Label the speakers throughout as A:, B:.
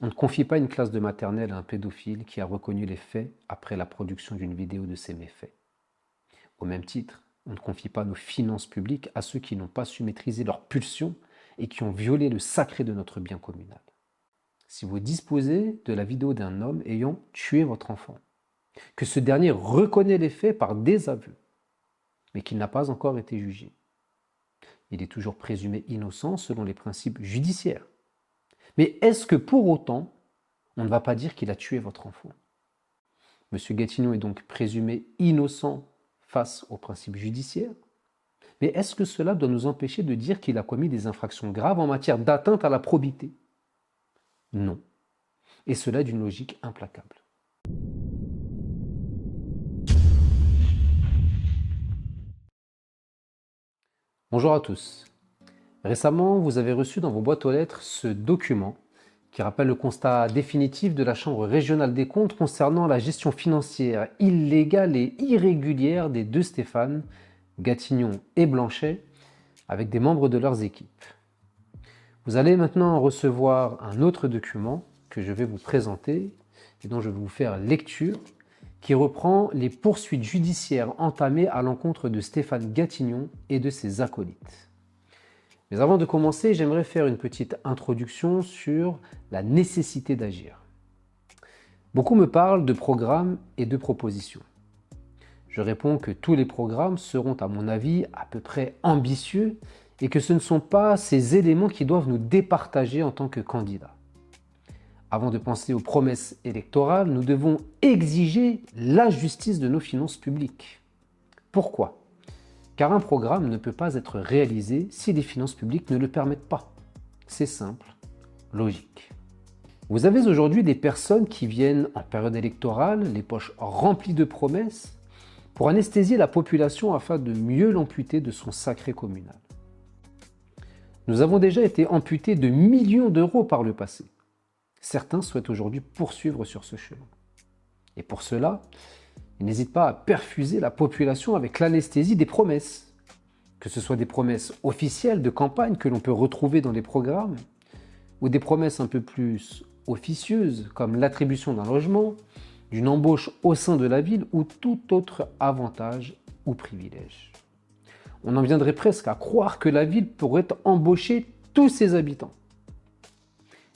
A: On ne confie pas une classe de maternelle à un pédophile qui a reconnu les faits après la production d'une vidéo de ses méfaits. Au même titre, on ne confie pas nos finances publiques à ceux qui n'ont pas su maîtriser leurs pulsions et qui ont violé le sacré de notre bien communal. Si vous disposez de la vidéo d'un homme ayant tué votre enfant, que ce dernier reconnaît les faits par désaveu, mais qu'il n'a pas encore été jugé, il est toujours présumé innocent selon les principes judiciaires. Mais est-ce que pour autant, on ne va pas dire qu'il a tué votre enfant? M. Gatignon est donc présumé innocent face aux principes judiciaires. Mais est-ce que cela doit nous empêcher de dire qu'il a commis des infractions graves en matière d'atteinte à la probité? Non. Et cela d'une logique implacable. Bonjour à tous. Récemment, vous avez reçu dans vos boîtes aux lettres ce document qui rappelle le constat définitif de la Chambre régionale des comptes concernant la gestion financière illégale et irrégulière des deux Stéphane, Gatignon et Blanchet, avec des membres de leurs équipes. Vous allez maintenant recevoir un autre document que je vais vous présenter et dont je vais vous faire lecture, qui reprend les poursuites judiciaires entamées à l'encontre de Stéphane Gatignon et de ses acolytes. Mais avant de commencer, j'aimerais faire une petite introduction sur la nécessité d'agir. Beaucoup me parlent de programmes et de propositions. Je réponds que tous les programmes seront, à mon avis, à peu près ambitieux et que ce ne sont pas ces éléments qui doivent nous départager en tant que candidats. Avant de penser aux promesses électorales, nous devons exiger la justice de nos finances publiques. Pourquoi ? Car un programme ne peut pas être réalisé si les finances publiques ne le permettent pas. C'est simple, logique. Vous avez aujourd'hui des personnes qui viennent en période électorale, les poches remplies de promesses, pour anesthésier la population afin de mieux l'amputer de son sacré communal. Nous avons déjà été amputés de millions d'euros par le passé. Certains souhaitent aujourd'hui poursuivre sur ce chemin. Et pour cela, ils n'hésitent pas à perfuser la population avec l'anesthésie des promesses. Que ce soit des promesses officielles de campagne que l'on peut retrouver dans les programmes, ou des promesses un peu plus officieuses comme l'attribution d'un logement, d'une embauche au sein de la ville ou tout autre avantage ou privilège. On en viendrait presque à croire que la ville pourrait embaucher tous ses habitants.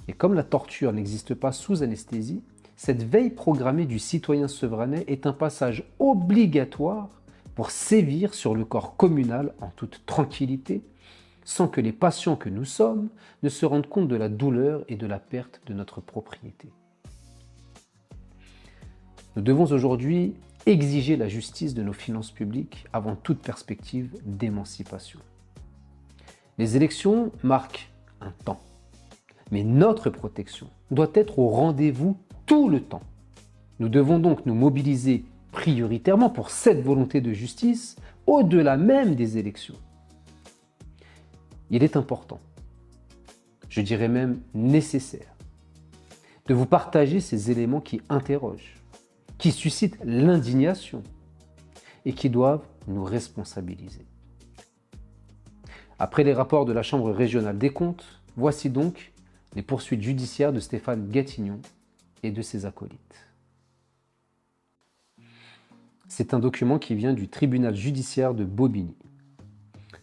A: Et comme la torture n'existe pas sous anesthésie, cette veille programmée du citoyen sevranais est un passage obligatoire pour sévir sur le corps communal en toute tranquillité, sans que les patients que nous sommes ne se rendent compte de la douleur et de la perte de notre propriété. Nous devons aujourd'hui exiger la justice de nos finances publiques avant toute perspective d'émancipation. Les élections marquent un temps, mais notre protection doit être au rendez-vous tout le temps. Nous devons donc nous mobiliser prioritairement pour cette volonté de justice au-delà même des élections. Il est important, je dirais même nécessaire, de vous partager ces éléments qui interrogent, qui suscitent l'indignation et qui doivent nous responsabiliser. Après les rapports de la Chambre régionale des comptes, voici donc les poursuites judiciaires de Stéphane Gatignon et de ses acolytes. C'est un document qui vient du tribunal judiciaire de Bobigny.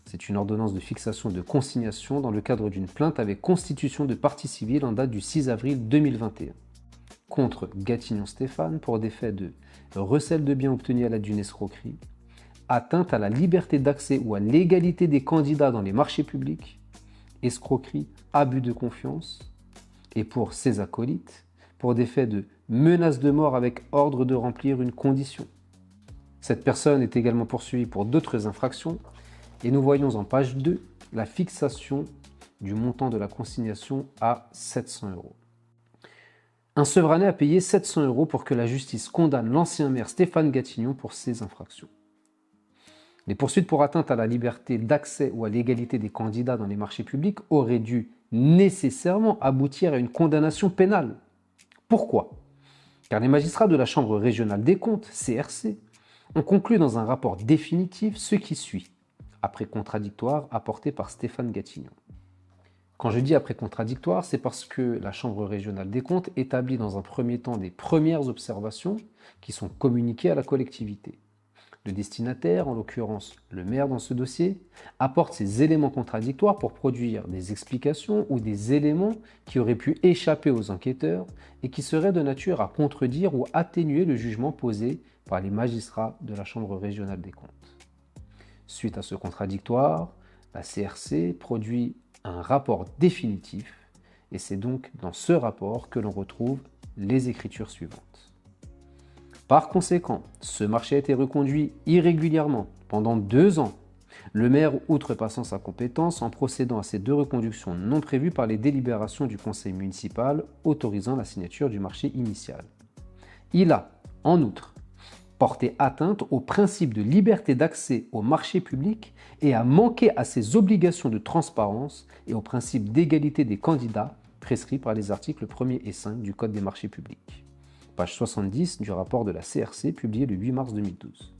A: C'est une ordonnance de fixation de consignation dans le cadre d'une plainte avec constitution de partie civile en date du 6 avril 2021 contre Gatignon Stéphane pour des faits de recel de biens obtenus à l'aide d'une escroquerie, atteinte à la liberté d'accès ou à l'égalité des candidats dans les marchés publics, escroquerie, abus de confiance, et pour ses acolytes, pour des faits de menace de mort avec ordre de remplir une condition. Cette personne est également poursuivie pour d'autres infractions, et nous voyons en page 2 la fixation du montant de la consignation à 700 €. Un Sevranais a payé 700 € pour que la justice condamne l'ancien maire Stéphane Gatignon pour ces infractions. Les poursuites pour atteinte à la liberté d'accès ou à l'égalité des candidats dans les marchés publics auraient dû nécessairement aboutir à une condamnation pénale. Pourquoi ? Car les magistrats de la Chambre régionale des comptes, CRC, ont conclu dans un rapport définitif ce qui suit, après contradictoire apporté par Stéphane Gatignon. Quand je dis après contradictoire, c'est parce que la Chambre régionale des comptes établit dans un premier temps des premières observations qui sont communiquées à la collectivité. Le destinataire, en l'occurrence le maire dans ce dossier, apporte ces éléments contradictoires pour produire des explications ou des éléments qui auraient pu échapper aux enquêteurs et qui seraient de nature à contredire ou atténuer le jugement posé par les magistrats de la Chambre régionale des comptes. Suite à ce contradictoire, la CRC produit un rapport définitif et c'est donc dans ce rapport que l'on retrouve les écritures suivantes. Par conséquent, ce marché a été reconduit irrégulièrement pendant 2 ans, le maire outrepassant sa compétence en procédant à ces 2 reconductions non prévues par les délibérations du conseil municipal autorisant la signature du marché initial. Il a, en outre, porté atteinte au principe de liberté d'accès au marché public et a manqué à ses obligations de transparence et au principe d'égalité des candidats prescrits par les articles 1er et 5 du Code des marchés publics. Page 70 du rapport de la CRC publié le 8 mars 2012.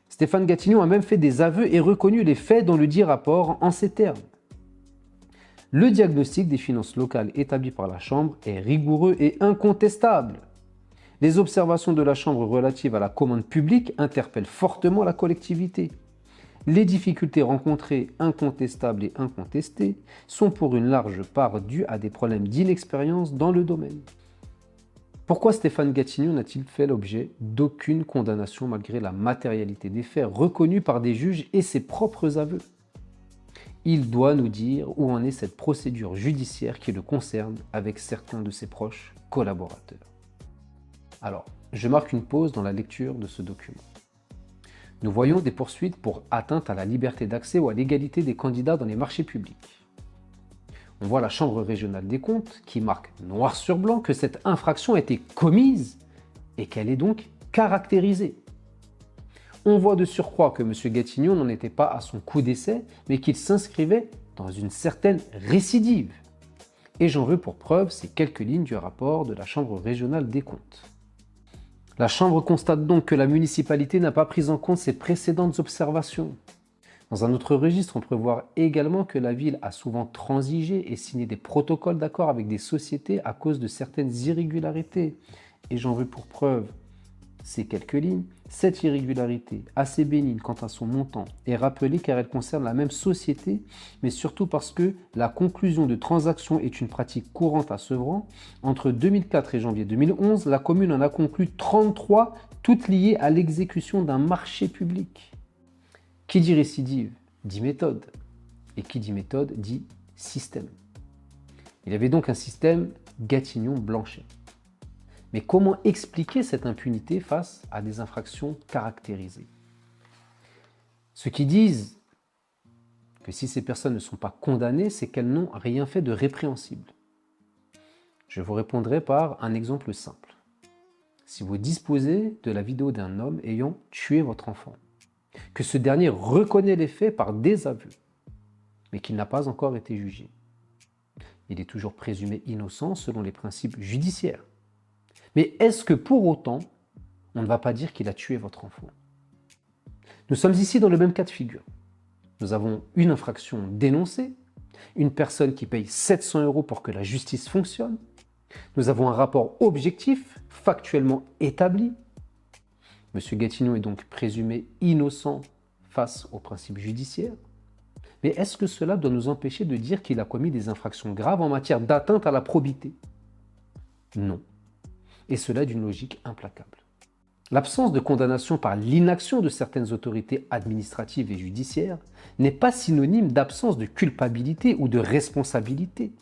A: Stéphane Gatignon a même fait des aveux et reconnu les faits dans le dit rapport en ces termes. Le diagnostic des finances locales établi par la Chambre est rigoureux et incontestable. Les observations de la Chambre relatives à la commande publique interpellent fortement la collectivité. Les difficultés rencontrées, incontestables et incontestées, sont pour une large part dues à des problèmes d'inexpérience dans le domaine. Pourquoi Stéphane Gatignon n'a-t-il fait l'objet d'aucune condamnation malgré la matérialité des faits reconnus par des juges et ses propres aveux? Il doit nous dire où en est cette procédure judiciaire qui le concerne avec certains de ses proches collaborateurs. Alors, je marque une pause dans la lecture de ce document. Nous voyons des poursuites pour atteinte à la liberté d'accès ou à l'égalité des candidats dans les marchés publics. On voit la Chambre régionale des comptes qui marque noir sur blanc que cette infraction a été commise et qu'elle est donc caractérisée. On voit de surcroît que M. Gatignon n'en était pas à son coup d'essai, mais qu'il s'inscrivait dans une certaine récidive. Et j'en veux pour preuve ces quelques lignes du rapport de la Chambre régionale des comptes. La Chambre constate donc que la municipalité n'a pas pris en compte ses précédentes observations. Dans un autre registre, on peut voir également que la ville a souvent transigé et signé des protocoles d'accord avec des sociétés à cause de certaines irrégularités. Et j'en veux pour preuve ces quelques lignes. Cette irrégularité, assez bénigne quant à son montant, est rappelée car elle concerne la même société, mais surtout parce que la conclusion de transactions est une pratique courante à Sevran. Entre 2004 et janvier 2011, la commune en a conclu 33, toutes liées à l'exécution d'un marché public. Qui dit récidive dit méthode, et qui dit méthode dit système. Il y avait donc un système Gatignon-Blanchet. Mais comment expliquer cette impunité face à des infractions caractérisées? Ceux qui disent que si ces personnes ne sont pas condamnées, c'est qu'elles n'ont rien fait de répréhensible. Je vous répondrai par un exemple simple. Si vous disposez de la vidéo d'un homme ayant tué votre enfant, que ce dernier reconnaît les faits par des aveux, mais qu'il n'a pas encore été jugé, il est toujours présumé innocent selon les principes judiciaires. Mais est-ce que pour autant, on ne va pas dire qu'il a tué votre enfant? Nous sommes ici dans le même cas de figure. Nous avons une infraction dénoncée, une personne qui paye 700 € pour que la justice fonctionne. Nous avons un rapport objectif, factuellement établi. M. Gatignon est donc présumé innocent face aux principes judiciaires. Mais est-ce que cela doit nous empêcher de dire qu'il a commis des infractions graves en matière d'atteinte à la probité? Non. Et cela d'une logique implacable. L'absence de condamnation par l'inaction de certaines autorités administratives et judiciaires n'est pas synonyme d'absence de culpabilité ou de responsabilité.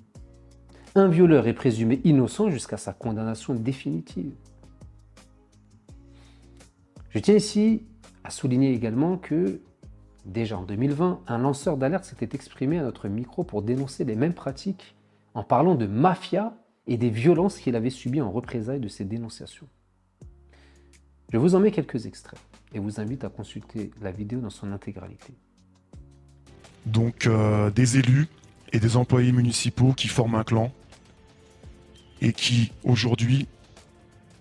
A: Un violeur est présumé innocent jusqu'à sa condamnation définitive. Je tiens ici à souligner également que, déjà en 2020, un lanceur d'alerte s'était exprimé à notre micro pour dénoncer les mêmes pratiques en parlant de mafia et des violences qu'il avait subies en représailles de ces dénonciations. Je vous en mets quelques extraits et vous invite à consulter la vidéo dans son intégralité.
B: Donc des élus et des employés municipaux qui forment un clan et qui aujourd'hui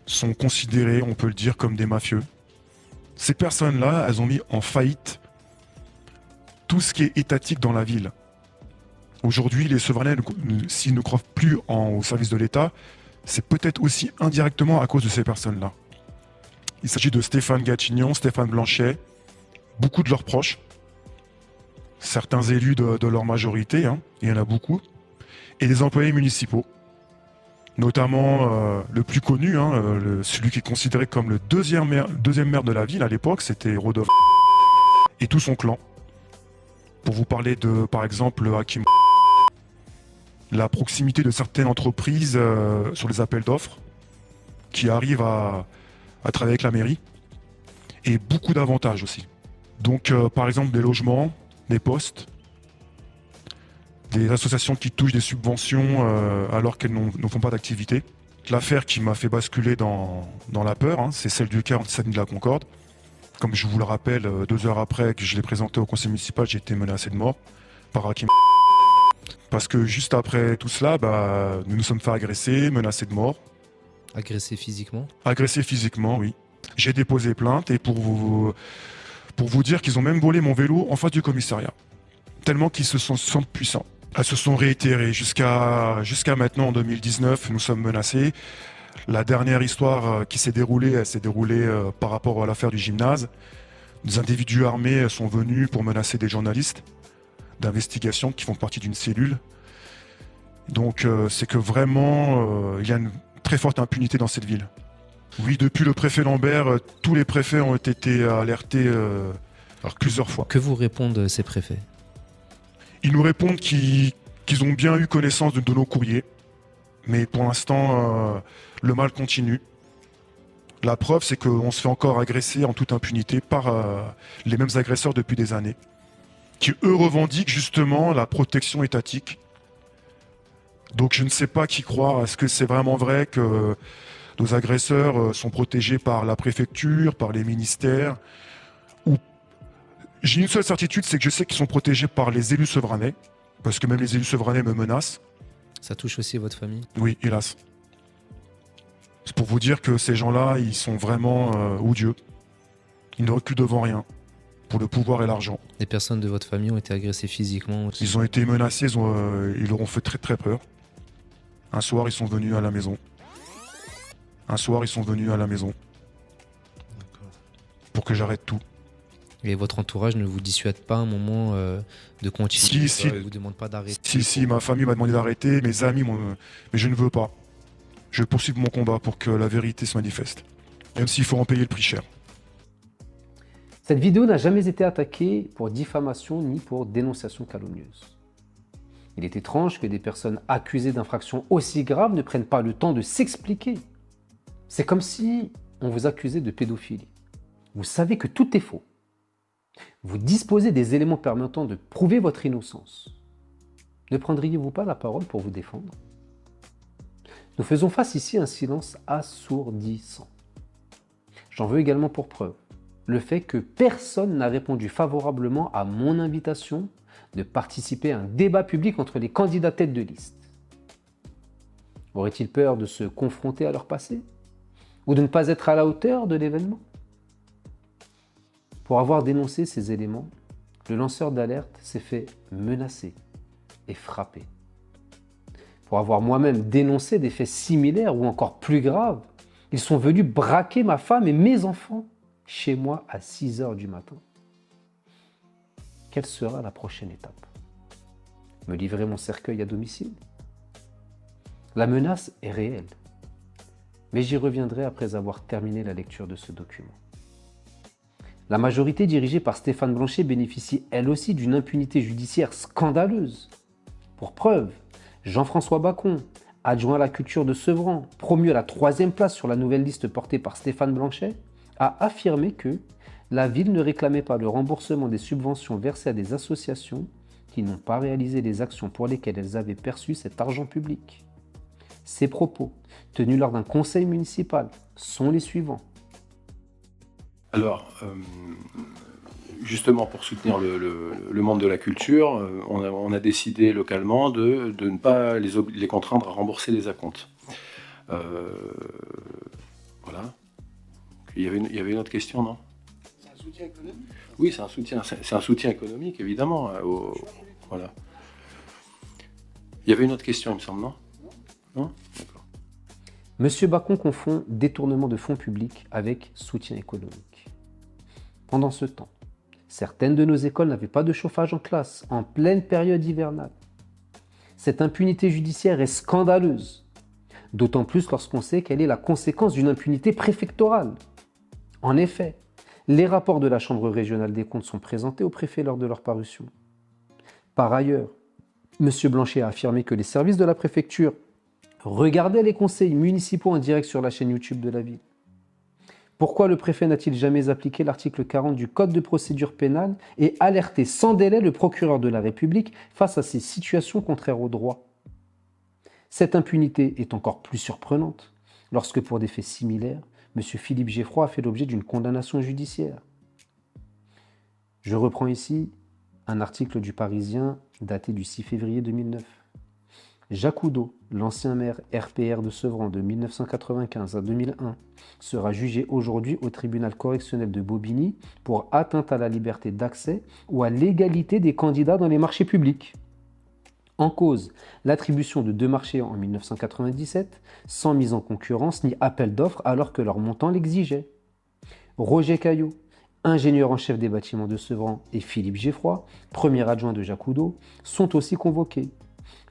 B: sont considérés, on peut le dire, comme des mafieux. Ces personnes-là, elles ont mis en faillite tout ce qui est étatique dans la ville. Aujourd'hui, les Sevranais, s'ils ne croient plus au service de l'État, c'est peut-être aussi indirectement à cause de ces personnes-là. Il s'agit de Stéphane Gachignon, Stéphane Blanchet, beaucoup de leurs proches, certains élus de leur majorité, hein, il y en a beaucoup, et des employés municipaux, notamment le plus connu, hein, celui qui est considéré comme le deuxième maire de la ville à l'époque, c'était Rodolphe et tout son clan. Pour vous parler de, par exemple, Hakim, la proximité de certaines entreprises sur les appels d'offres qui arrivent à travailler avec la mairie, et beaucoup d'avantages aussi. Donc, par exemple, des logements, des postes, des associations qui touchent des subventions alors qu'elles ne font pas d'activité. L'affaire qui m'a fait basculer dans la peur, hein, c'est celle du cas anti-Saint-Denis de la Concorde. Comme je vous le rappelle, 2 heures après que je l'ai présenté au conseil municipal, j'ai été menacé de mort par Hakim. Parce que juste après tout cela, nous nous sommes fait agresser, menacés de mort.
C: Agressé physiquement?
B: Agressé physiquement, oui. J'ai déposé plainte et pour vous dire qu'ils ont même volé mon vélo en face du commissariat. Tellement qu'ils se sentent puissants. Elles se sont réitérées jusqu'à maintenant, en 2019, nous sommes menacés. La dernière histoire qui s'est déroulée, elle s'est déroulée par rapport à l'affaire du gymnase. Des individus armés sont venus pour menacer des journalistes d'investigation qui font partie d'une cellule. Donc c'est que vraiment, il y a une très forte impunité dans cette ville. Oui, depuis le préfet Lambert, tous les préfets ont été alertés plusieurs fois.
C: Que vous répondent ces préfets?
B: Ils nous répondent qu'ils ont bien eu connaissance de nos courriers, mais pour l'instant, le mal continue. La preuve, c'est qu'on se fait encore agresser en toute impunité par les mêmes agresseurs depuis des années, qui eux revendiquent justement la protection étatique. Donc je ne sais pas qui croire. Est-ce que c'est vraiment vrai que nos agresseurs sont protégés par la préfecture, par les ministères ou... J'ai une seule certitude, c'est que je sais qu'ils sont protégés par les élus sevranais, parce que même les élus sevranais me menacent.
C: Ça touche aussi votre famille?
B: Oui, hélas. C'est pour vous dire que ces gens-là, ils sont vraiment odieux. Ils ne reculent devant rien, pour le pouvoir et l'argent.
C: Les personnes de votre famille ont été agressées physiquement aussi?
B: Ils ont été menacés, ils leur ont fait très très peur. Un soir, ils sont venus à la maison. Pour que j'arrête tout.
C: Et votre entourage ne vous dissuade pas un moment de continuer?
B: Si,
C: Ne vous demande pas d'arrêter?
B: Si, ma famille m'a demandé d'arrêter, mes amis mais je ne veux pas. Je poursuis mon combat pour que la vérité se manifeste. Même s'il faut en payer le prix cher.
A: Cette vidéo n'a jamais été attaquée pour diffamation ni pour dénonciation calomnieuse. Il est étrange que des personnes accusées d'infractions aussi graves ne prennent pas le temps de s'expliquer. C'est comme si on vous accusait de pédophilie. Vous savez que tout est faux. Vous disposez des éléments permettant de prouver votre innocence. Ne prendriez-vous pas la parole pour vous défendre? Nous faisons face ici à un silence assourdissant. J'en veux également pour preuve le fait que personne n'a répondu favorablement à mon invitation de participer à un débat public entre les candidats tête de liste. Auraient-ils peur de se confronter à leur passé? Ou de ne pas être à la hauteur de l'événement? Pour avoir dénoncé ces éléments, le lanceur d'alerte s'est fait menacer et frapper. Pour avoir moi-même dénoncé des faits similaires ou encore plus graves, ils sont venus braquer ma femme et mes enfants chez moi à 6 heures du matin. Quelle sera la prochaine étape? Me livrer mon cercueil à domicile? La menace est réelle, mais j'y reviendrai après avoir terminé la lecture de ce document. La majorité dirigée par Stéphane Blanchet bénéficie elle aussi d'une impunité judiciaire scandaleuse. Pour preuve, Jean-François Bacon, adjoint à la culture de Sevran, promu à la 3e place sur la nouvelle liste portée par Stéphane Blanchet, a affirmé que la ville ne réclamait pas le remboursement des subventions versées à des associations qui n'ont pas réalisé les actions pour lesquelles elles avaient perçu cet argent public. Ces propos, tenus lors d'un conseil municipal, sont les suivants.
D: Alors, justement pour soutenir le monde de la culture, on a décidé localement de ne pas les contraindre à rembourser les acomptes. Voilà. Il y avait une autre question, non?
E: C'est un soutien économique?
D: Oui, c'est un soutien économique, évidemment. Voilà. Il y avait une autre question, il me semble, non? Non? D'accord.
A: Monsieur Bacon confond détournement de fonds publics avec soutien économique. Pendant ce temps, certaines de nos écoles n'avaient pas de chauffage en classe, en pleine période hivernale. Cette impunité judiciaire est scandaleuse, d'autant plus lorsqu'on sait qu'elle est la conséquence d'une impunité préfectorale. En effet, les rapports de la Chambre régionale des comptes sont présentés au préfet lors de leur parution. Par ailleurs, M. Blanchet a affirmé que les services de la préfecture regardaient les conseils municipaux en direct sur la chaîne YouTube de la ville. Pourquoi le préfet n'a-t-il jamais appliqué l'article 40 du Code de procédure pénale et alerté sans délai le procureur de la République face à ces situations contraires au droit? Cette impunité est encore plus surprenante lorsque, pour des faits similaires, M. Philippe Geffroy a fait l'objet d'une condamnation judiciaire. Je reprends ici un article du Parisien daté du 6 février 2009. Jacques Oudot, l'ancien maire RPR de Sevran de 1995 à 2001, sera jugé aujourd'hui au tribunal correctionnel de Bobigny pour atteinte à la liberté d'accès ou à l'égalité des candidats dans les marchés publics. En cause, l'attribution de 2 marchés en 1997, sans mise en concurrence ni appel d'offres alors que leur montant l'exigeait. Roger Caillot, ingénieur en chef des bâtiments de Sevran, et Philippe Geffroy, premier adjoint de Jacques Oudot, sont aussi convoqués.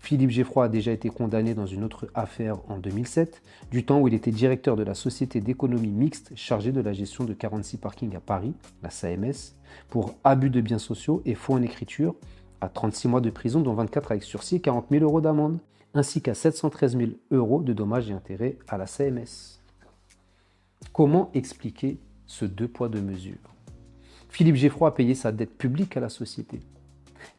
A: Philippe Geffroy a déjà été condamné dans une autre affaire en 2007, du temps où il était directeur de la société d'économie mixte chargée de la gestion de 46 parkings à Paris, la SAMS, pour abus de biens sociaux et faux en écriture, à 36 mois de prison, dont 24 avec sursis et 40 000 € d'amende, ainsi qu'à 713 000 € de dommages et intérêts à la SAMS. Comment expliquer ce 2 poids 2 mesures? Philippe Geffroy a payé sa dette publique à la société.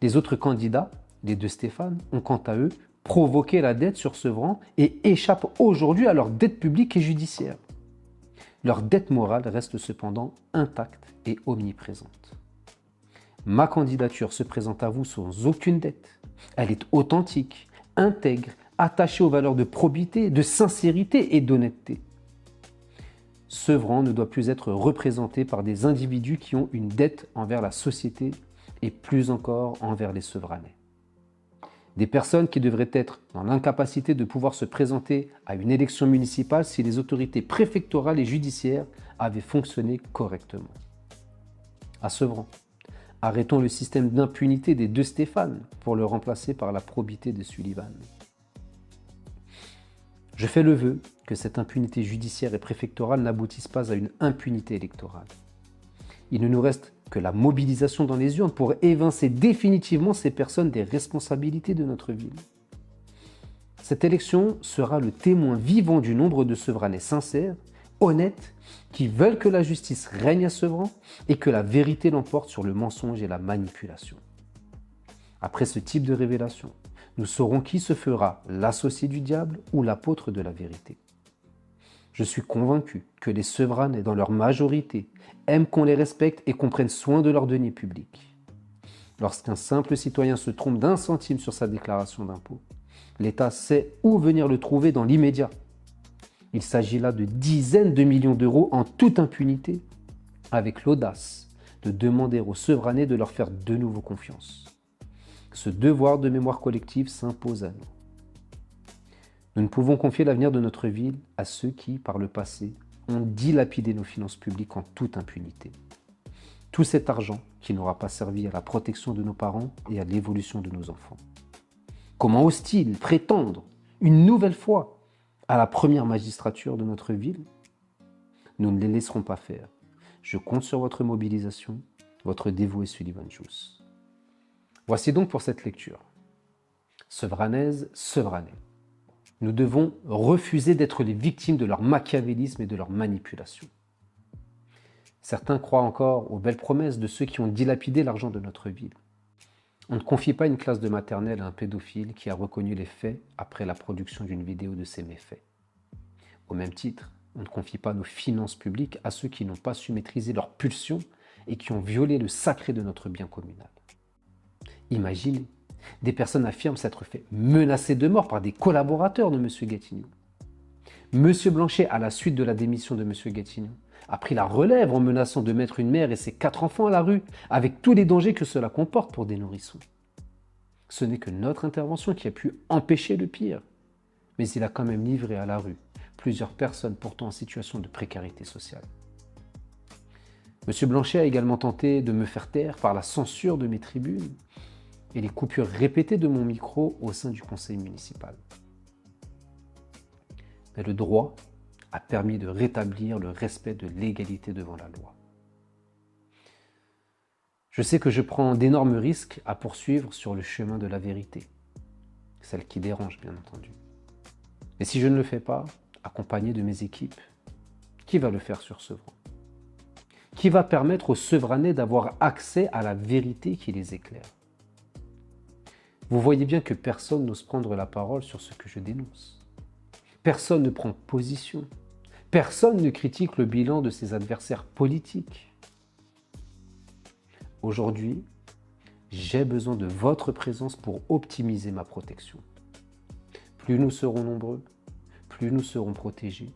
A: Les autres candidats, les 2 Stéphane, ont quant à eux provoqué la dette sur Sevran et échappent aujourd'hui à leur dette publique et judiciaire. Leur dette morale reste cependant intacte et omniprésente. Ma candidature se présente à vous sans aucune dette. Elle est authentique, intègre, attachée aux valeurs de probité, de sincérité et d'honnêteté. Sevran ne doit plus être représenté par des individus qui ont une dette envers la société et plus encore envers les Sevranais. Des personnes qui devraient être dans l'incapacité de pouvoir se présenter à une élection municipale si les autorités préfectorales et judiciaires avaient fonctionné correctement. À Sevran, arrêtons le système d'impunité des 2 Stéphane pour le remplacer par la probité de Sullivan. Je fais le vœu que cette impunité judiciaire et préfectorale n'aboutisse pas à une impunité électorale. Il ne nous reste que la mobilisation dans les urnes pour évincer définitivement ces personnes des responsabilités de notre ville. Cette élection sera le témoin vivant du nombre de Sevranais sincères, honnêtes, qui veulent que la justice règne à Sevran et que la vérité l'emporte sur le mensonge et la manipulation. Après ce type de révélation, nous saurons qui se fera l'associé du diable ou l'apôtre de la vérité. Je suis convaincu que les Sevranais, dans leur majorité, aiment qu'on les respecte et qu'on prenne soin de leurs deniers publics. Lorsqu'un simple citoyen se trompe d'1 centime sur sa déclaration d'impôt, l'État sait où venir le trouver dans l'immédiat. Il s'agit là de dizaines de millions d'euros en toute impunité, avec l'audace de demander aux Sevranais de leur faire de nouveau confiance. Ce devoir de mémoire collective s'impose à nous. Nous ne pouvons confier l'avenir de notre ville à ceux qui, par le passé, ont dilapidé nos finances publiques en toute impunité. Tout cet argent qui n'aura pas servi à la protection de nos parents et à l'évolution de nos enfants. Comment osent-ils prétendre, une nouvelle fois, à la première magistrature de notre ville? Nous ne les laisserons pas faire. Je compte sur votre mobilisation, votre dévoué Sullivan Juice. Voici donc pour cette lecture. Sevranaise, Sevranais. Nous devons refuser d'être les victimes de leur machiavélisme et de leur manipulation. Certains croient encore aux belles promesses de ceux qui ont dilapidé l'argent de notre ville. On ne confie pas une classe de maternelle à un pédophile qui a reconnu les faits après la production d'une vidéo de ses méfaits. Au même titre, on ne confie pas nos finances publiques à ceux qui n'ont pas su maîtriser leurs pulsions et qui ont violé le sacré de notre bien communal. Imaginez, des personnes affirment s'être fait menacer de mort par des collaborateurs de M. Gatineau. M. Blanchet, à la suite de la démission de M. Gatineau, a pris la relève en menaçant de mettre une mère et ses 4 enfants à la rue, avec tous les dangers que cela comporte pour des nourrissons. Ce n'est que notre intervention qui a pu empêcher le pire. Mais il a quand même livré à la rue plusieurs personnes pourtant en situation de précarité sociale. M. Blanchet a également tenté de me faire taire par la censure de mes tribunes et les coupures répétées de mon micro au sein du conseil municipal. Mais le droit a permis de rétablir le respect de l'égalité devant la loi. Je sais que je prends d'énormes risques à poursuivre sur le chemin de la vérité, celle qui dérange bien entendu. Mais si je ne le fais pas, accompagné de mes équipes, qui va le faire sur Sevran? Qui va permettre aux Sevranais d'avoir accès à la vérité qui les éclaire? Vous voyez bien que personne n'ose prendre la parole sur ce que je dénonce. Personne ne prend position. Personne ne critique le bilan de ses adversaires politiques. Aujourd'hui, j'ai besoin de votre présence pour optimiser ma protection. Plus nous serons nombreux, plus nous serons protégés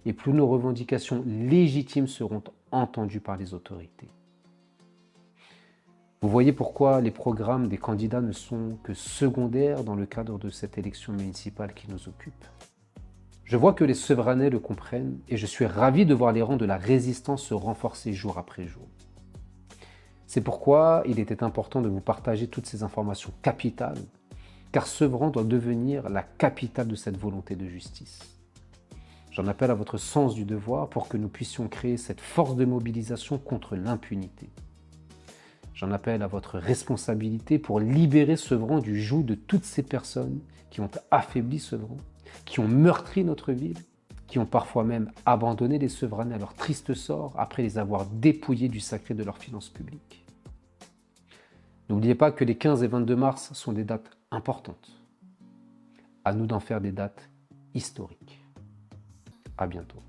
A: et plus nos revendications légitimes seront entendues par les autorités. Vous voyez pourquoi les programmes des candidats ne sont que secondaires dans le cadre de cette élection municipale qui nous occupe. Je vois que les Sevranais le comprennent et je suis ravi de voir les rangs de la résistance se renforcer jour après jour. C'est pourquoi il était important de vous partager toutes ces informations capitales, car Sevran doit devenir la capitale de cette volonté de justice. J'en appelle à votre sens du devoir pour que nous puissions créer cette force de mobilisation contre l'impunité. J'en appelle à votre responsabilité pour libérer Sevran du joug de toutes ces personnes qui ont affaibli Sevran, qui ont meurtri notre ville, qui ont parfois même abandonné les Sevranais à leur triste sort après les avoir dépouillés du sacré de leurs finances publiques. N'oubliez pas que les 15 et 22 mars sont des dates importantes. À nous d'en faire des dates historiques. À bientôt.